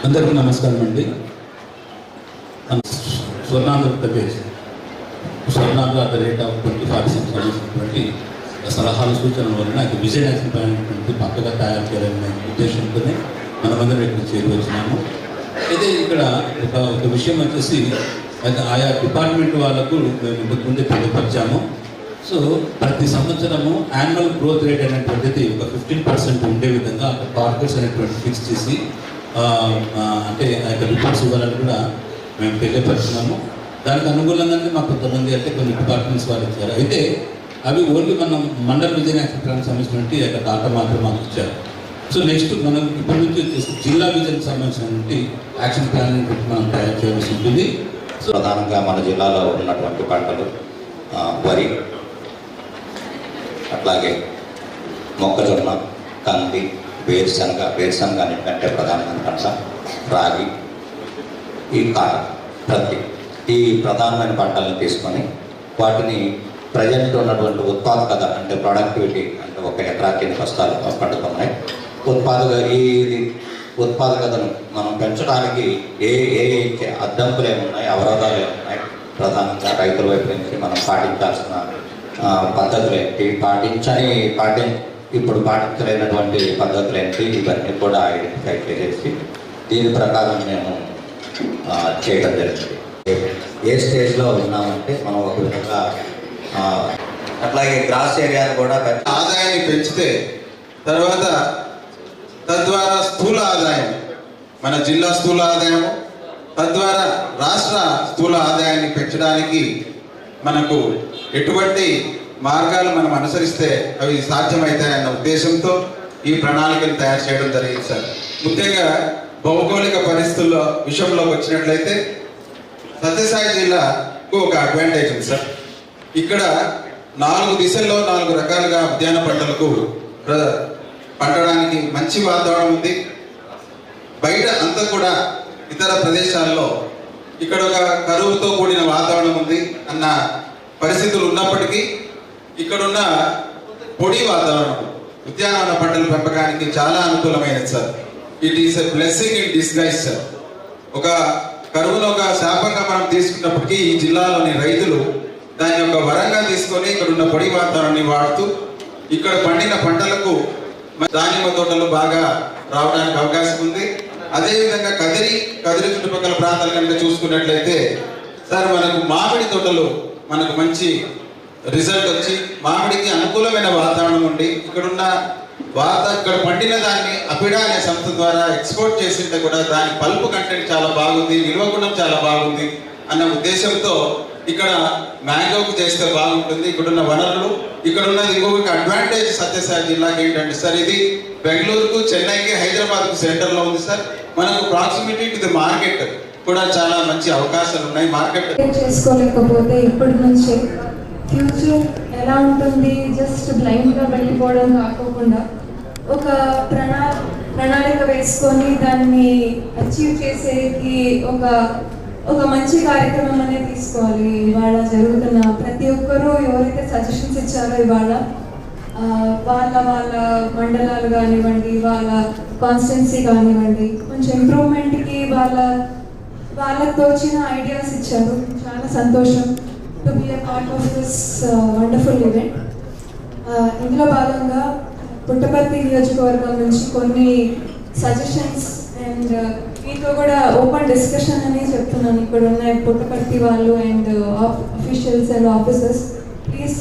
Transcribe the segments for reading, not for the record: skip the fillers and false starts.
అందరికీ నమస్కారం అండి. స్వర్ణాంధ్ర@2046 సంబంధించినటువంటి సలహాలు సూచనల వల్ల నాకు విజయ్ యాక్షన్ ప్లాన్ పక్కగా తయారు చేయాలనే ఉద్దేశంతోనే మనమందరం ఇక్కడ చేరి వచ్చినాము. అయితే ఇక్కడ ఒక విషయం వచ్చేసి ఆయా డిపార్ట్మెంట్ వాళ్ళకు మేము ఇంతకు ముందే తెలియపరిచాము. సో ప్రతి సంవత్సరము యాన్యువల్ గ్రోత్ రేట్ అనేటువంటిది ఒక 15% ఉండే విధంగా టార్గెట్స్ అనేటువంటి ఫిక్స్ చేసి అంటే ఆ యొక్క రిపోర్ట్స్ ఇవ్వాలని కూడా మేము తెలియపరుస్తున్నాము. దానికి అనుకూలంగానే మాకు కొంతమంది అంటే కొన్ని డిపార్ట్మెంట్స్ వాళ్ళు ఇచ్చారు. అయితే అవి ఓన్లీ మనం మండల విజన్ యాక్షన్ ప్లాన్ సంబంధించినటువంటి యొక్క డాటా మాత్రం మాకు ఇచ్చారు. సో నెక్స్ట్ మనం ఇప్పటి నుంచి వచ్చేసి జిల్లా విజన్కి సంబంధించినటువంటి యాక్షన్ ప్లాన్ మనం తయారు చేయాల్సి ఉంటుంది. సో ప్రధానంగా మన జిల్లాలో ఉన్నటువంటి పంటలు వరి, అట్లాగే మొక్కజొన్న, కంది, వేరుశనగ అన్నింటికంటే ప్రధానమైన పంట రాగి, ఈ ప్రతి ఈ ప్రధానమైన పంటలను తీసుకొని వాటిని ప్రజెంట్ ఉన్నటువంటి ఉత్పాదకత అంటే ప్రొడక్టివిటీ అంటే ఒక ఎకరాకి ఎన్ని బస్తాలు పండుతున్నాయి, ఉత్పాదకతను మనం పెంచడానికి ఏ ఏ అడ్డంకులు ఏమున్నాయి, అవరోధాలు ఏమున్నాయి, ప్రధానంగా రైతుల వైపు నుంచి మనం పాటించాల్సిన పద్ధతులు ఏంటి, ఇప్పుడు పాటించలేనటువంటి పద్ధతులు ఏంటి, ఇవన్నీ కూడా ఐడెంటిఫై చేసేసి దీని ప్రకారం మేము చేయడం జరిగింది. ఏ స్టేజ్లో ఉన్నామంటే మనం ఒక విధంగా అట్లాగే గ్రాస్ ఏరియాను కూడా ఆదాయాన్ని పెంచితే తర్వాత తద్వారా స్థూల ఆదాయం, మన జిల్లా స్థూల ఆదాయం, తద్వారా రాష్ట్ర స్థూల ఆదాయాన్ని పెంచడానికి మనకు ఎటువంటి మార్గాలు మనం అనుసరిస్తే అవి సాధ్యమవుతాయన్న ఉద్దేశంతో ఈ ప్రణాళికను తయారు చేయడం జరిగింది సార్. ముఖ్యంగా భౌగోళిక పరిస్థితుల విషయంలోకి వచ్చినట్లయితే సత్యసాయి జిల్లాకు ఒక అడ్వాంటేజ్ ఉంది సార్. ఇక్కడ 4 దిశల్లో 4 రకాలుగా ఉద్యాన పంటలకు పండడానికి మంచి వాతావరణం ఉంది. బయట అంతా కూడా ఇతర ప్రదేశాల్లో ఇక్కడ ఒక కరువుతో కూడిన వాతావరణం ఉంది అన్న పరిస్థితులు ఉన్నప్పటికీ ఇక్కడున్న పొడి వాతావరణం ఉద్యానవన పంటల పెంపకానికి చాలా అనుకూలమైనది sir. It is a blessing in disguise sir. ఒక కరువును ఒక శాపంగా మనం తీసుకున్నప్పటికీ ఈ జిల్లాలోని రైతులు దాని యొక్క వరంగా తీసుకొని ఇక్కడ ఉన్న పొడి వాతావరణాన్ని వాడుతూ ఇక్కడ పండిన పంటలకు దానిమ్మ తోటలు బాగా రావడానికి అవకాశం ఉంది. అదేవిధంగా కదిరి చుట్టుపక్కల ప్రాంతాలు కనుక చూసుకున్నట్లయితే సార్ మనకు మామిడి తోటలు మనకు మంచి రిజల్ట్ వచ్చి మామిడికి అనుకూలమైన వాతావరణం ఉండి ఇక్కడ పండిన దాన్ని అపిడా అనే సంస్థ ద్వారా ఎక్స్పోర్ట్ చేసింటే కూడా దాని పల్పు కంటెంట్ చాలా బాగుంది, నిల్వ గుణం చాలా బాగుంది అన్న ఉద్దేశంతో ఇక్కడ మ్యాంగోకు చేస్తే బాగుంటుంది. ఇక్కడున్న వనరులు ఉన్నది ఇంకొక అడ్వాంటేజ్ సత్యసాయి జిల్లాకి ఏంటంటే సార్, ఇది బెంగళూరుకు, చెన్నైకి, హైదరాబాద్కు సెంటర్లో ఉంది సార్. మనకు ప్రాక్సిమిటీ టు ది మార్కెట్ కూడా చాలా మంచి అవకాశాలు ఉన్నాయి. మార్కెట్ చేసుకోలేకపోతే ఇప్పటి నుంచి ఫ్యూచర్ ఎలా ఉంటుంది, జస్ట్ బ్లైండ్గా వెళ్ళిపోవడం కాకుండా ఒక ప్రణాళిక వేసుకొని దాన్ని అచీవ్ చేసేకి ఒక మంచి కార్యక్రమం అనేది తీసుకోవాలి. ఇవాళ జరుగుతున్న ప్రతి ఒక్కరూ ఎవరైతే సజెషన్స్ ఇచ్చారో ఇవాళ వాళ్ళ మండలాలు కానివ్వండి, వాళ్ళ కాన్స్టిట్యున్సీ కానివ్వండి, కొంచెం ఇంప్రూవ్మెంట్కి వాళ్ళకు తోచిన ఐడియాస్ ఇచ్చారు. చాలా సంతోషం to be a part of this wonderful event. ఇందులో భాగంగా పుట్టపర్తి నియోజకవర్గం నుంచి కొన్ని సజెషన్స్ అండ్ మీతో కూడా ఓపెన్ డిస్కషన్ అని చెప్తున్నాను. ఇక్కడ ఉన్న పుట్టపర్తి వాళ్ళు and officials and officers, please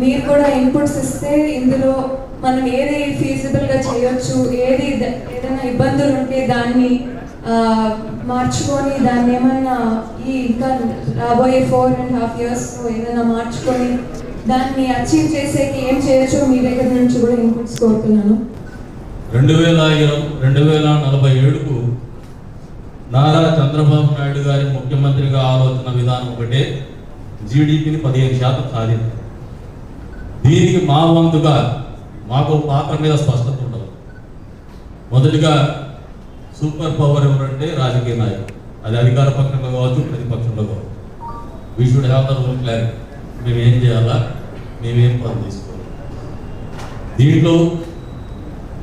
మీరు కూడా ఇన్పుట్స్ ఇస్తే ఇందులో మనం ఏది ఫీజిబుల్గా చేయొచ్చు, ఏదైనా ఇబ్బందులు ఉంటే దాన్ని మార్చుకొని దాన్ని ఏమైనా ఇంకా రాబోయే 4.5 years ఏదైనా మార్చుకొని దాన్ని అచీవ్ చేసేకి ఏం చేయొచ్చో మీ దగ్గర నుంచి కూడా ఇన్పుట్స్ కోరుతున్నాను. 2047కు నారా చంద్రబాబు నాయుడు గారి ముఖ్యమంత్రిగా ఆలోచన విధానం ఒకటే, జీడిపిని 15% సాధించారు. దీనికి మా వంతుగా మాకు పాత్ర మీద స్పష్టత ఉండదు. మొదటిగా సూపర్ పవర్ ఎవరంటే రాజకీయ నాయకులు, అది అధికార పక్షంలో కావచ్చు, ప్రతిపక్షంలో కావచ్చు. We should have the rule clarity. మేము ఏం చేయాలా, మేమేం పని తీసుకోవాలి. దీంట్లో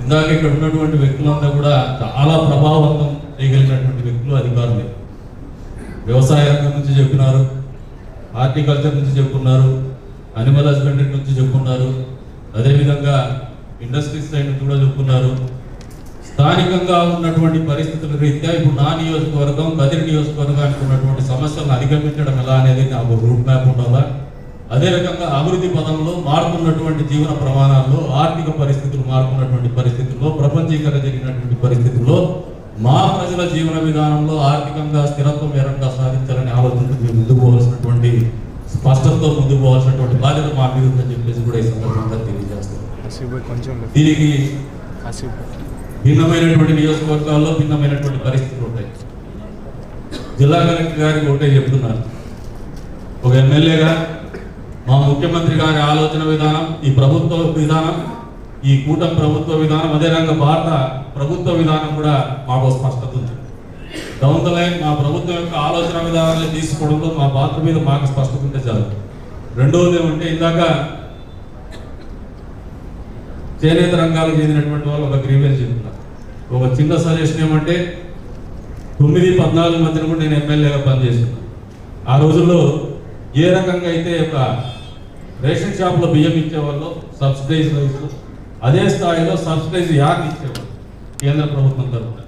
ఇందాక ఇక్కడ ఉన్నటువంటి వ్యక్తులంతా కూడా చాలా ప్రభావవంతం చేయగలిగినటువంటి వ్యక్తులు అధికారులే. వ్యవసాయ రంగం నుంచి చెప్పున్నారు, హార్టికల్చర్ నుంచి చెప్పున్నారు, అనిమల్ హస్బెండరీ నుంచి చెప్పున్నారు, అదేవిధంగా ఇండస్ట్రీస్ సైడ్ నుంచి కూడా చెప్పున్నారు. స్థానికంగా ఉన్నటువంటి పరిస్థితుల రీత్యా ఇప్పుడు నా నియోజకవర్గం, కదిరి నియోజకవర్గానికి ఉన్నటువంటి సమస్యలను అధిగమించడం ఎలా అనేది నాకు రూట్ మ్యాప్ ఉండాలా. అదే రకంగా అభివృద్ధి పదంలో మారుతున్నటువంటి జీవన ప్రమాణాల్లో, ఆర్థిక పరిస్థితులు మారుతున్నటువంటి పరిస్థితుల్లో, ప్రపంచీకరణ జరిగినటువంటి పరిస్థితుల్లో మా ప్రజల జీవన విధానంలో ఆర్థికంగా స్థిరత్వం ఏ రకంగా సాధించాలని ఆలోచనతో మేము ముందుకు పోవాల్సినటువంటి, స్పష్టతతో ముందుకు పోవాల్సినటువంటి బాధ్యత మా మీద ఉందని చెప్పేసి కూడా ఈ సందర్భంగా తెలియజేస్తాం. దీనికి భిన్నమైనటువంటి నియోజకవర్గాల్లో భిన్నమైనటువంటి పరిస్థితులు ఉంటాయి. జిల్లా కలెక్టర్ గారికి ఒకటే చెప్తున్నారు, ఒక ఎమ్మెల్యేగా మా ముఖ్యమంత్రి గారి ఆలోచన విధానం, ఈ ప్రభుత్వ విధానం, ఈ కూటమి ప్రభుత్వ విధానం, అదే రకంగా భారత ప్రభుత్వ విధానం కూడా మాకు స్పష్టత ఉంది. డౌన్ ద లైన్ మా ప్రభుత్వం యొక్క ఆలోచన విధానాన్ని తీసుకోవడంలో మా పాత్ర మీద మాకు స్పష్టత ఉంటే చాలు. రెండవది ఏమంటే, ఇందాక చేనేత రంగాలకు చెందినటువంటి వాళ్ళు ఒక గ్రీవెన్స్ చెప్తున్నారు. ఒక చిన్న సజెషన్ ఏమంటే, 9-14 మధ్యన కూడా నేను ఎమ్మెల్యేగా పనిచేస్తున్నాను. ఆ రోజుల్లో ఏ రకంగా అయితే ఒక రేషన్ షాప్లో బియ్యం ఇచ్చేవాళ్ళు సబ్సిడైజ్ రైస్, అదే స్థాయిలో సబ్సిడైజ్ యార్డ్ ఇచ్చేవాళ్ళు కేంద్ర ప్రభుత్వం తరఫున.